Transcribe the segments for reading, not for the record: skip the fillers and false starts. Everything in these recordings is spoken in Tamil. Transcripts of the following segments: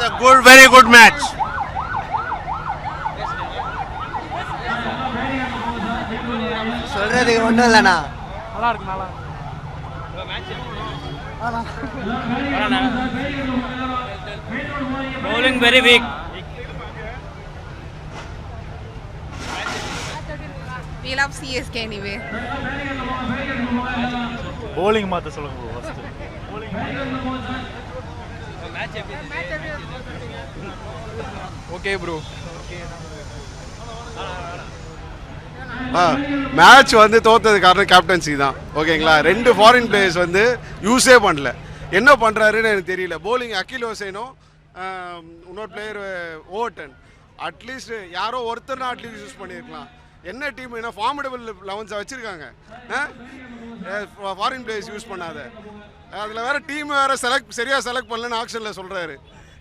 a good, very good match. சொல்றதுக்கு ஒன்றும் இல்லைண்ணா. நல்லா இருக்கு நல்லா bowling very weak. We love CSK anyway. bowling மாத்த சொல்லுங்க bro first. Okay bro. Match வந்து தோத்தது காரணம் கேப்டன்சி தான். ஓகேங்களா, 2 ஃபாரின் பிளேயர்ஸ் வந்து யூஸே பண்ணல. என்ன பண்ணுறாருன்னு எனக்கு தெரியல. போலிங் அகில் ஹுசைனும் இன்னொரு பிளேயர் ஓவர்டன், அட்லீஸ்ட் யாரோ ஒருத்தர்னா அட்லீஸ்ட் யூஸ் பண்ணியிருக்கலாம். என்ன டீம் என்ன ஃபார்மடபிள் 11 வச்சுருக்காங்க, ஃபாரின் பிளேயர்ஸ் யூஸ் பண்ணாத. அதில் வேறு டீம் வேறு சரியாக செலக்ட் பண்ணலன்னு ஆக்ஷனில் சொல்கிறாரு.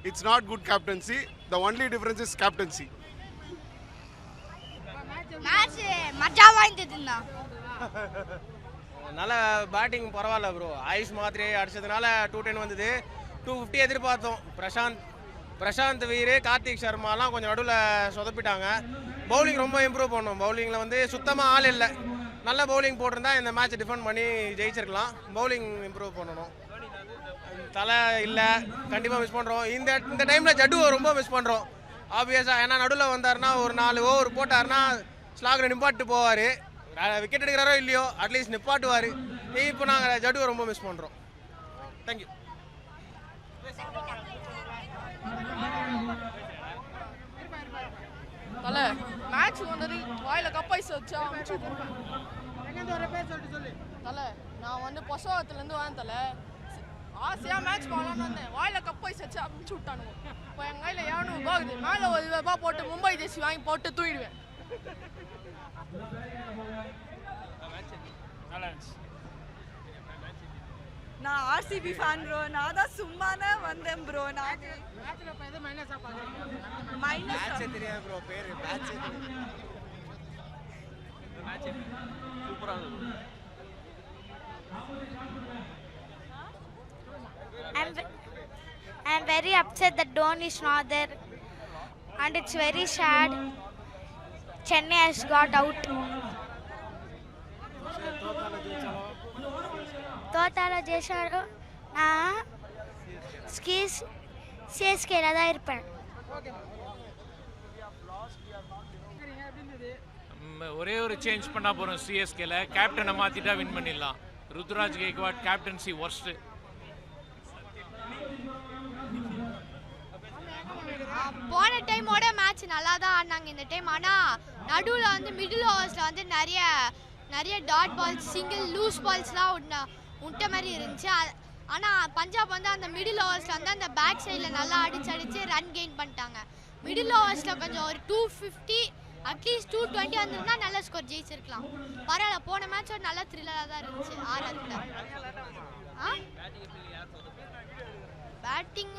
It's not good captaincy. The only difference is captaincy. Match மஜாவா இருந்ததுண்ணா. நல்ல பேட்டிங் பரவாயில்ல ப்ரோ. ஆயுஷ் மாத்திரை அடிச்சதுனால 210 வந்தது. 250 எதிர்பார்த்தோம். பிரசாந்த் வீர், கார்த்திக் சர்மாலாம் கொஞ்சம் நடுவில் சொதப்பிட்டாங்க. பவுலிங் ரொம்ப இம்ப்ரூவ் பண்ணோம். பவுலிங்கில் வந்து சுத்தமாக ஆள் இல்லை. நல்ல பவுலிங் போட்டிருந்தா இந்த மேட்ச் டிஃபெண்ட் பண்ணி ஜெயிச்சிருக்கலாம். பவுலிங் இம்ப்ரூவ் பண்ணணும். தலை இல்லை, கண்டிப்பாக மிஸ் பண்ணுறோம். இந்த டைமில் ஜட்டு ரொம்ப மிஸ் பண்ணுறோம் ஆப்வியஸாக. ஏன்னா நடுவில் வந்தாருன்னா ஒரு 4 ஓவர் போட்டாருன்னா ஸ்லாகரை நிப்பாட்டு போவார். விக்கெட் எடுக்கிறாரோ இல்லையோ அட்லீஸ்ட் நிப்பாட்டுவார். இப்போ நாங்கள் ஜட்டுவை ரொம்ப மிஸ் பண்ணுறோம். தேங்க்யூ. தலை மேட்ச் வந்தது வாயில கப்பாய் வச்சா தலை. நான் வந்து பொசவத்துலேருந்து வரேன் தலை. ஆசையாக மேட்ச் போகலான்னு வந்தேன். வாயில கப்பாய் வச்சு அமுச்சு விட்டானுங்க. இப்போ எங்கள் கையில் 200 ரூபா இருக்குது. மேலே ஒரு ரூபா போட்டு மும்பை தேசி வாங்கி போட்டு தூக்கிடுவேன். நான் ஆர்சிபி ஃபேன் ப்ரோ. நான் தான் சும்மானே வந்தேன் ப்ரோ. நான் மைனஸ் தெரியாது ப்ரோ, பேர் மேட்ச் சூப்பராக இருந்தது. I'm very upset that Dhoni is not there and it's very sad. Chennai has got out. தோத்தால ஜெயிச்சாரோ நான் சிஎஸ்கேல தான் இருப்பேன். ஒரே ஒரு சேஞ்ச் பண்ணா போறோம். சிஎஸ்கேல கேப்டனை மாத்திட்டா வின் பண்ணிடலாம். Ruturaj Gaikwad captaincy worst. போன டைமோட மேட்ச் நல்லா தான் ஆடினாங்க இந்த டைம். ஆனால் நடுவில் வந்து மிடில் ஓவர்ஸில் வந்து நிறைய டாட் பால்ஸ், சிங்கிள் லூஸ் பால்ஸ்லாம் விட்ட மாதிரி இருந்துச்சு. ஆனால் பஞ்சாப் வந்து அந்த மிடில் ஓவர்ஸில் வந்து அந்த பேக் சைடில் நல்லா அடிச்சு ரன் கெயின் பண்ணிட்டாங்க. மிடில் ஓவர்ஸில் கொஞ்சம் ஒரு 250 அட்லீஸ்ட் 220 வந்திருந்தா நல்ல ஸ்கோர் ஜெயிச்சிருக்கலாம். பரவாயில்ல, போன மேட்ச் ஒரு நல்ல த்ரில்லராக தான் இருந்துச்சு. பேட்டிங்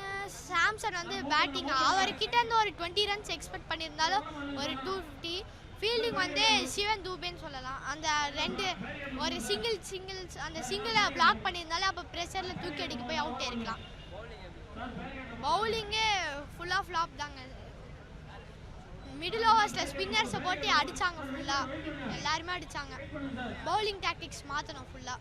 சாம்சன் வந்து பேட்டிங் அவர்கிட்ட இருந்து ஒரு 20 ரன்ஸ் எக்ஸ்பெக்ட் பண்ணியிருந்தாலும் ஒரு 250. ஃபீல்டிங் வந்து சிவன் தூபேன்னு சொல்லலாம். அந்த ஒரு சிங்கிள்ஸ் அந்த சிங்கிளை பிளாக் பண்ணியிருந்தாலும் அப்போ ப்ரெஷரில் தூக்கி அடிக்க போய் அவுட் ஆயிருக்கலாம். பவுலிங்கே ஃபுல்லாக ஃப்ளாப் தாங்க. மிடில் ஓவர்ஸில் ஸ்பின்னர்ஸை போட்டு அடித்தாங்க ஃபுல்லாக. எல்லாருமே அடித்தாங்க. பவுலிங் டாக்டிக்ஸ் மாற்றணும் ஃபுல்லாக.